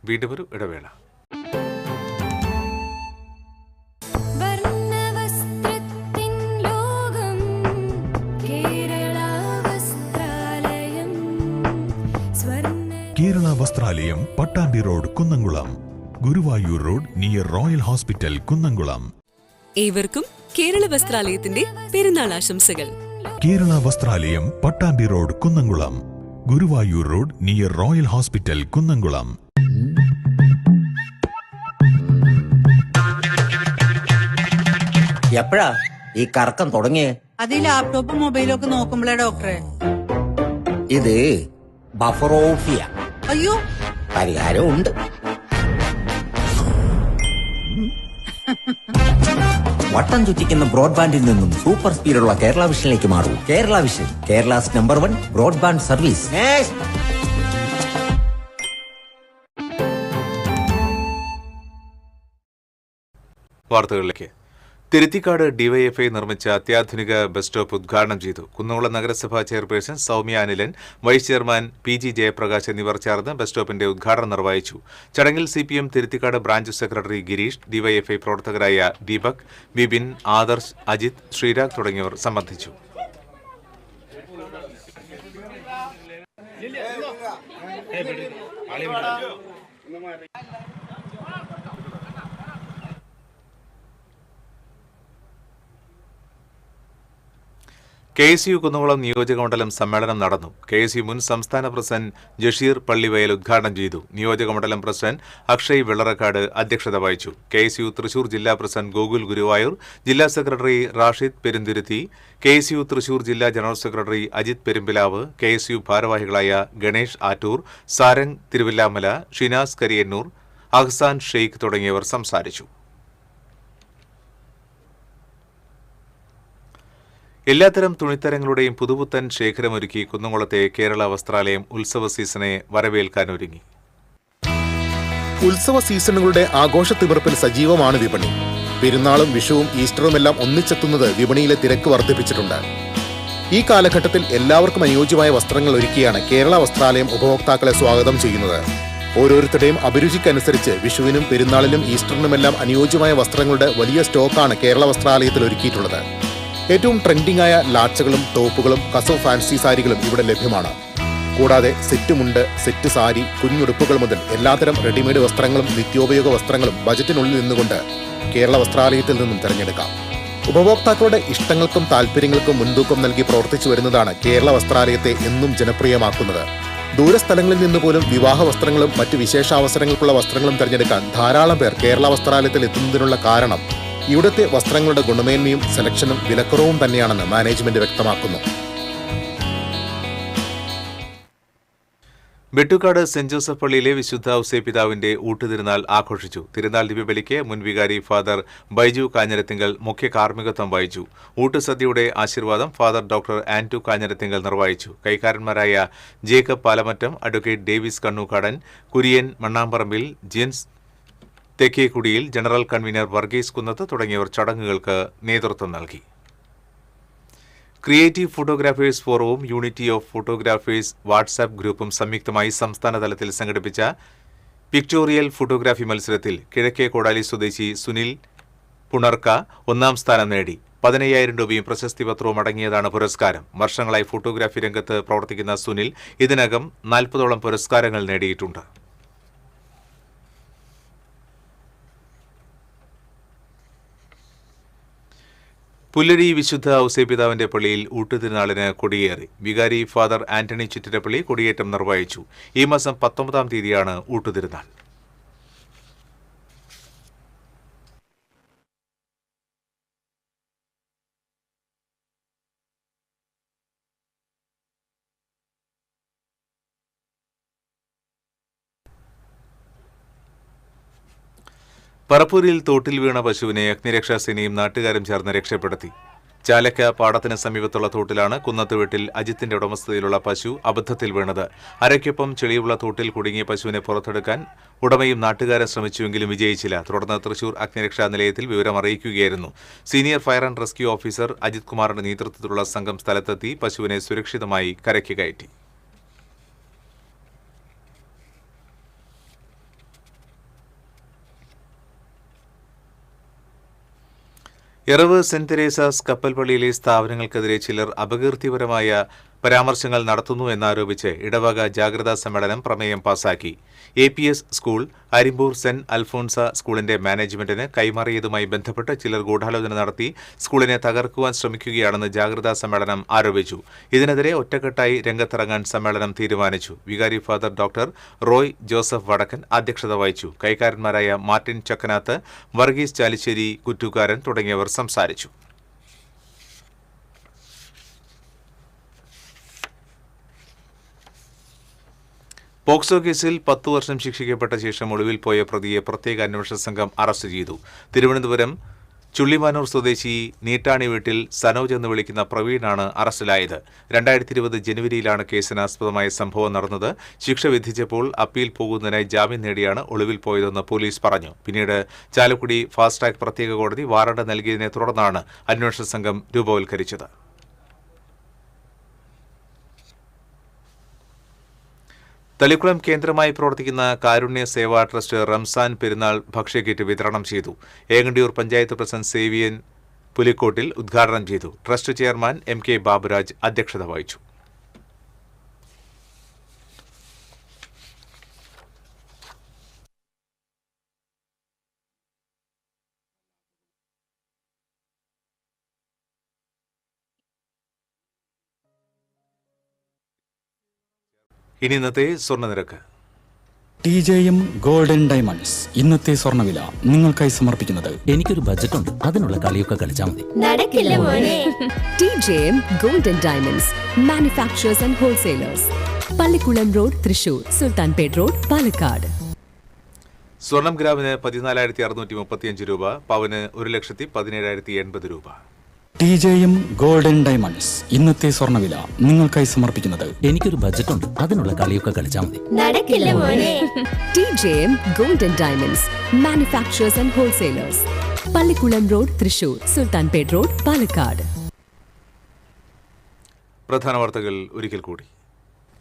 വീണ്ടും ഒരു ഇടവേള. Kerala Vasthralayam, Pattambi road, Kunnamkulam. Guruvayur road near royal hospital, Kunnamkulam. ഏവർക്കും കേരള വസ്ത്രാലയത്തിന്റെ പെരുന്നാൾ ആശംസകൾ. Kerala Vasthralayam, Pattambi road, Kunnamkulam. Guruvayur road near royal hospital, Kunnamkulam. എപ്പോഴാ ഈ കറക്കം തുടങ്ങിയേ? അത് ലാപ്ടോപ്പും മൊബൈലും ഒക്കെ നോക്കുമ്പോഴേ ഡോക്ടറെ. ഇത് ബഫറോഫിയ. അയ്യോ, പരിഹാരമുണ്ട്. വട്ടം ചുറ്റിക്കുന്ന ബ്രോഡ്ബാൻഡിൽ നിന്നും സൂപ്പർ സ്പീഡുള്ള കേരള വിഷനിലേക്ക് മാറൂ. Kerala vision, Kerala's number 1 broadband service. വാർത്തകളിലേക്ക്. തിരുത്തിക്കാട് ഡിവൈഎഫ്ഐ നിർമ്മിച്ച അത്യാധുനിക ബസ് സ്റ്റോപ്പ് ഉദ്ഘാടനം ചെയ്തു. കുന്നംകുളം നഗരസഭാ chairperson Soumya Anilan, vice chairman PG Jayaprakash എന്നിവർ ചേർന്ന് ബസ് സ്റ്റോപ്പിന്റെ ഉദ്ഘാടനം നിർവഹിച്ചു. ചടങ്ങിൽ CPM Thiruthikkad branch secretary Gireesh, DYFI പ്രവർത്തകരായ ദീപക്, ബിബിൻ, ആദർശ്, അജിത്, ശ്രീരാഗ് തുടങ്ങിയവർ സംബന്ധിച്ചു. KSU കുന്നംകുളം നിയോജകമണ്ഡലം സമ്മേളനം നടന്നു. KSU മുൻ സംസ്ഥാന പ്രസിഡന്റ് ജഷീർ പള്ളിവയൽ ഉദ്ഘാടനം ചെയ്തു. നിയോജകമണ്ഡലം പ്രസിഡന്റ് അക്ഷയ് വെള്ളറക്കാട് അധ്യക്ഷത വഹിച്ചു. KSU തൃശൂർ ജില്ലാ പ്രസിഡന്റ് ഗോകുൽ ഗുരുവായൂർ, ജില്ലാ സെക്രട്ടറി റാഷിദ് പെരുന്തുരുത്തി, KSU തൃശൂർ ജില്ലാ general secretary Ajith Perumpilavu, KSU ഭാരവാഹികളായ ഗണേഷ് ആറ്റൂർ, സാരംഗ് തിരുവില്ലാമല, ഷിനാസ് കരിയന്നൂർ, അഹ്സാൻ ഷെയ്ഖ് തുടങ്ങിയവർ സംസാരിച്ചു. എല്ലാത്തരം തുണിത്തരങ്ങളുടെയും പുതുപുത്തൻ ശേഖരമൊരുക്കി കുന്നംകുളത്തെ കേരള വസ്ത്രാലയം ഉത്സവ സീസണെ വരവേൽക്കാനൊരുങ്ങി. ഉത്സവ സീസണുകളുടെ ആഘോഷത്തിമിർപ്പിൽ സജീവമാണ് വിപണി. പെരുന്നാളും വിഷുവും ഈസ്റ്ററുമെല്ലാം ഒന്നിച്ചെത്തുന്നത് വിപണിയിലെ തിരക്ക് വർദ്ധിപ്പിച്ചിട്ടുണ്ട്. ഈ കാലഘട്ടത്തിൽ എല്ലാവർക്കും അനുയോജ്യമായ വസ്ത്രങ്ങൾ ഒരുക്കിയാണ് കേരള വസ്ത്രാലയം ഉപഭോക്താക്കളെ സ്വാഗതം ചെയ്യുന്നത്. ഓരോരുത്തരുടെയും അഭിരുചിക്കനുസരിച്ച് വിഷുവിനും പെരുന്നാളിനും ഈസ്റ്ററിനുമെല്ലാം അനുയോജ്യമായ വസ്ത്രങ്ങളുടെ വലിയ സ്റ്റോക്കാണ് കേരള വസ്ത്രാലയത്തിൽ ഒരുക്കിയിട്ടുള്ളത്. ഏറ്റവും ട്രെൻഡിംഗ് ആയ ലാച്ചകളും ടോപ്പുകളും കസവ് ഫാൻസി സാരികളും ഇവിടെ ലഭ്യമാണ്. കൂടാതെ സെറ്റ് മുണ്ട്, സെറ്റ് സാരി, കുഞ്ഞുടുപ്പുകൾ മുതൽ എല്ലാത്തരം റെഡിമെയ്ഡ് വസ്ത്രങ്ങളും നിത്യോപയോഗ വസ്ത്രങ്ങളും ബജറ്റിനുള്ളിൽ നിന്നുകൊണ്ട് കേരള വസ്ത്രാലയത്തിൽ നിന്നും തിരഞ്ഞെടുക്കാം. ഉപഭോക്താക്കളുടെ ഇഷ്ടങ്ങൾക്കും താല്പര്യങ്ങൾക്കും മുൻതൂക്കം നൽകി പ്രവർത്തിച്ചു വരുന്നതാണ് കേരള വസ്ത്രാലയത്തെ എന്നും ജനപ്രിയമാക്കുന്നത്. ദൂരസ്ഥലങ്ങളിൽ നിന്ന് പോലും വിവാഹ വസ്ത്രങ്ങളും മറ്റ് വിശേഷാവസരങ്ങൾക്കുള്ള വസ്ത്രങ്ങളും തിരഞ്ഞെടുക്കാൻ ധാരാളം പേർ കേരള വസ്ത്രാലയത്തിൽ എത്തുന്നതിനുള്ള കാരണം ഇവിടുത്തെ വസ്ത്രങ്ങളുടെ ഗുണമേന്മയും സെലക്ഷനും വിലക്കുറവും തന്നെയാണെന്ന് മാനേജ്മെന്റ് വ്യക്തമാക്കുന്നു. വെട്ടുകാട് സെന്റ് ജോസഫ് പള്ളിയിലെ വിശുദ്ധ ഔസേപിതാവിന്റെ ഊട്ടുതിരുനാൾ ആഘോഷിച്ചു. തിരുനാൾ ദിവ്യബലിക്ക് മുൻ വികാരി ഫാദർ ബൈജു കാഞ്ഞിരത്തിങ്കൽ മുഖ്യ കാർമ്മികത്വം വഹിച്ചു. ഊട്ടുസദ്യയുടെ ആശീർവാദം ഫാദർ ഡോക്ടർ ആന്റു കാഞ്ഞിരത്തിങ്കൽ നിർവഹിച്ചു. കൈക്കാരന്മാരായ Jacob Palamattam, advocate Davis Kannukkadan, Kurian Mannamparambil, Jins Thekkekudiyil, general convener Varghese Kunnath തുടങ്ങിയവർ ചടങ്ങുകൾക്ക് നേതൃത്വം നൽകി. ക്രിയേറ്റീവ് ഫോട്ടോഗ്രാഫേഴ്സ് ഫോറവും യൂണിറ്റി ഓഫ് ഫോട്ടോഗ്രാഫേഴ്സ് വാട്സാപ്പ് ഗ്രൂപ്പും സംയുക്തമായി സംസ്ഥാന തലത്തിൽ സംഘടിപ്പിച്ച പിക്ടോറിയൽ ഫോട്ടോഗ്രാഫി മത്സരത്തിൽ കിഴക്കേ കോടാലി സ്വദേശി സുനിൽ പുണർക്ക ഒന്നാം സ്ഥാനം നേടി. 15,000 രൂപയും പ്രശസ്തി പത്രവും അടങ്ങിയതാണ് പുരസ്കാരം. വർഷങ്ങളായി ഫോട്ടോഗ്രാഫി രംഗത്ത് പ്രവർത്തിക്കുന്ന സുനിൽ ഇതിനകം 40ഓളം പുരസ്കാരങ്ങൾ നേടിയിട്ടുണ്ട്. പുല്ലഴി വിശുദ്ധ ഔസേപിതാവിന്റെ പള്ളിയിൽ ഊട്ടുതിരുനാളിന് കൊടിയേറി. വികാരി ഫാദർ ആന്റണി ചിറ്റിരപ്പള്ളി കൊടിയേറ്റം നിർവഹിച്ചു. ഈ മാസം 19-ാം തീയതിയാണ് ഊട്ടുതിരുനാൾ. പറപ്പൂരിൽ തോട്ടിൽ വീണ പശുവിനെ അഗ്നിരക്ഷാസേനയും നാട്ടുകാരും ചേർന്ന് രക്ഷപ്പെടുത്തി. ചാലക്ക പാടത്തിന് സമീപത്തുള്ള തോട്ടിലാണ് കുന്നത്ത് വീട്ടിൽ അജിത്തിന്റെ ഉടമസ്ഥതയിലുള്ള പശു അബദ്ധത്തിൽ വീണത്. അരയ്ക്കൊപ്പം ചെളിയുള്ള തോട്ടിൽ കുടുങ്ങിയ പശുവിനെ പുറത്തെടുക്കാൻ ഉടമയും നാട്ടുകാരും ശ്രമിച്ചുവെങ്കിലും വിജയിച്ചില്ല. തുടർന്ന് തൃശൂർ അഗ്നിരക്ഷാ നിലയത്തിൽ വിവരം അറിയിക്കുകയായിരുന്നു. Senior fire and rescue officer Ajith കുമാറിന്റെ നേതൃത്വത്തിലുള്ള സംഘം സ്ഥലത്തെത്തി പശുവിനെ സുരക്ഷിതമായി കരയ്ക്ക് കയറ്റി. എറവ് സെന്റ് തെരേസാസ് കപ്പൽപ്പള്ളിയിലെ സ്ഥാപനങ്ങൾക്കെതിരെ ചിലർ അപകീർത്തിപരമായ പരാമർശങ്ങൾ നടത്തുന്നു എന്നാരോപിച്ച് ഇടവക ജാഗ്രതാ സമ്മേളനം പ്രമേയം പാസാക്കി. APS school Arimpur Saint Alphonsa സ്കൂളിന്റെ മാനേജ്മെന്റിന് കൈമാറിയതുമായി ബന്ധപ്പെട്ട് ചിലർ ഗൂഢാലോചന നടത്തി സ്കൂളിനെ തകർക്കുവാൻ ശ്രമിക്കുകയാണെന്ന് ജാഗ്രതാ സമ്മേളനം ആരോപിച്ചു. ഇതിനെതിരെ ഒറ്റക്കെട്ടായി രംഗത്തിറങ്ങാൻ സമ്മേളനം തീരുമാനിച്ചു. വികാരി ഫാദർ ഡോക്ടർ റോയ് ജോസഫ് വടക്കൻ അധ്യക്ഷത വഹിച്ചു. കൈക്കാരന്മാരായ മാർട്ടിൻ ചക്കനാത്ത്, വർഗീസ് ചാലിശ്ശേരി, കുറ്റുകാരൻ തുടങ്ങിയവർ സംസാരിച്ചു. പോക്സോ കേസിൽ 10 വർഷം ശിക്ഷിക്കപ്പെട്ട ശേഷം ഒളിവിൽ പോയ പ്രതിയെ പ്രത്യേക അന്വേഷണ സംഘം അറസ്റ്റ് ചെയ്തു. തിരുവനന്തപുരം ചുള്ളിമാനൂർ സ്വദേശി നീട്ടാണി വീട്ടിൽ സനോജ് എന്ന് വിളിക്കുന്ന പ്രവീണാണ് അറസ്റ്റിലായത്. 2020 ജനുവരിയിലാണ് കേസിനാസ്പദമായ സംഭവം നടന്നത്. ശിക്ഷ വിധിച്ചപ്പോൾ അപ്പീൽ പോകുന്നതിനായി ജാമ്യം നേടിയാണ് ഒളിവിൽ പോയതെന്ന് പോലീസ് പറഞ്ഞു. പിന്നീട് ചാലക്കുടി ഫാസ്റ്റ് ട്രാക്ക് പ്രത്യേക കോടതി വാറണ്ട് നൽകിയതിനെ തുടർന്നാണ് അന്വേഷണ സംഘം രൂപവൽക്കരിച്ചത്. തളിക്കുളം കേന്ദ്രമായി പ്രവർത്തിക്കുന്ന കാരുണ്യ സേവാ ട്രസ്റ്റ് റംസാൻ പെരുന്നാൾ ഭക്ഷ്യക്കിറ്റ് വിതരണം ചെയ്തു. ഏങ്ങണ്ടിയൂർ പഞ്ചായത്ത് പ്രസിഡന്റ് സേവിയൻ പുലിക്കോട്ടിൽ ഉദ്ഘാടനം ചെയ്തു. ട്രസ്റ്റ് ചെയർമാൻ MK ബാബുരാജ് അധ്യക്ഷത വഹിച്ചു. ഇനി ഇന്നത്തെ സ്വർണ്ണനിരക്ക്. TJM ഗോൾഡൻ ഡയമണ്ട്സ് ഇന്നത്തെ സ്വർണ്ണവില നിങ്ങൾക്കായി സമർപ്പിക്കുന്നത്. എനിക്കൊരു ബജറ്റ് ഉണ്ട്, അതിനുള്ള കളിയൊക്കെ കളിച്ചാൽ മതി. നടക്കില്ല മോനെ. TJM golden diamonds manufacturers and wholesalers, Pallikulam road, Thrissur, Sultanpet road, Palakkad. സ്വർണം ഗ്രാമിന് 14,635 രൂപ, പവന് 1,17,080 രൂപ. TJM ഗോൾഡൻ ഡയമണ്ട്സ് ഇന്നത്തെ സ്വർണ്ണവില നിങ്ങൾക്കായി സമർപ്പിക്കുന്നത്. എനിക്കൊരു ബജറ്റ് ഉണ്ട്, അതിനുള്ള കളിയൊക്കെ കളിച്ചാൽ മതി. നടക്കില്ല മോനെ. TJM golden diamonds manufacturers and wholesalers, Pallikulam road, Thrissur, Sultanpet road, Palakkad. പ്രധാന വാർത്തകൾ ഒരിക്കൽ കൂടി.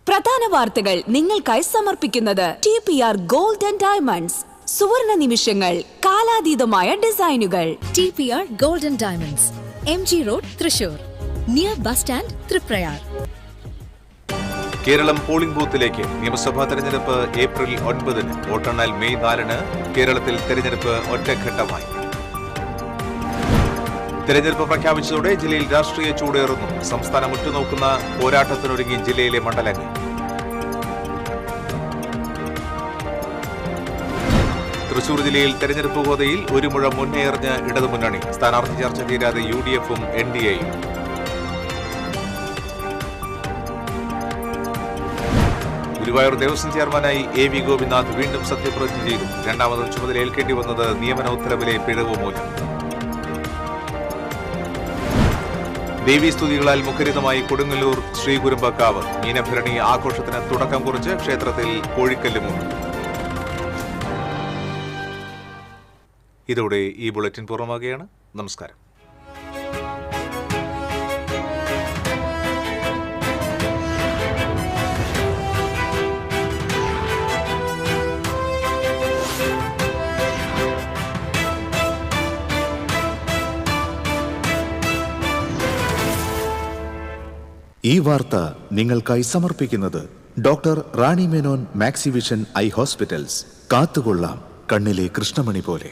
പ്രധാന വാർത്തകൾ നിങ്ങൾക്കായി സമർപ്പിക്കുന്നത് TPR ഗോൾഡൻ ഡയമണ്ട്സ്. സുവർണ നിമിഷങ്ങൾ, കാലാതീതമായ ഡിസൈനുകൾ. TPR golden diamonds, MG road, Thrissur, near bus stand, Triprayar. Keralam polling ബൂത്തിലേക്ക്. നിയമസഭാ തെരഞ്ഞെടുപ്പ് ഏപ്രിൽ 9-ന്, വോട്ടെണ്ണൽ മെയ് 4-ന്. കേരളത്തിൽ തെരഞ്ഞെടുപ്പ് ഒറ്റഘട്ടമായി. തെരഞ്ഞെടുപ്പ് പ്രഖ്യാപിച്ചതോടെ ജില്ലയിൽ രാഷ്ട്രീയ ചൂടേറുന്നു. സംസ്ഥാനം ഉറ്റുനോക്കുന്ന പോരാട്ടത്തിനൊരുങ്ങി ജില്ലയിലെ മണ്ഡലങ്ങൾ. തൃശൂർ ജില്ലയിൽ തെരഞ്ഞെടുപ്പ് ഗോതയിൽ ഒരു മുഴ മുന്നേറിഞ്ഞ് ഇടതുമുന്നണി. സ്ഥാനാർത്ഥി ചർച്ച തീരാതെ UDF-ഉം NDA-യും. ഗുരുവായൂർ ദേവസ്വം ചെയർമാനായി AV ഗോപിനാഥ് വീണ്ടും സത്യപ്രതിജ്ഞ ചെയ്തു. രണ്ടാമത് ചുമതലയേൽക്കേണ്ടി വന്നത് നിയമന ഉത്തരവിലെ പിഴവ് മൂലം. ദേവീസ്തുതികളാൽ മുഖരിതമായി കൊടുങ്ങല്ലൂർ ശ്രീകുരുമ്പക്കാവ്. മീനഭരണി ആഘോഷത്തിന് തുടക്കം കുറിച്ച് ക്ഷേത്രത്തിൽ കോഴിക്കല്ലുമുണ്ട്. ഇതോടെ ഈ ബുള്ളറ്റിൻ പൂർണ്ണമാകുകയാണ്. നമസ്കാരം. ഈ വാർത്ത നിങ്ങൾക്കായി സമർപ്പിക്കുന്നത് doctor Rani Menon Maxivision I hospitals. കാത്തുകൊള്ളാം കണ്ണിലെ കൃഷ്ണമണി പോലെ.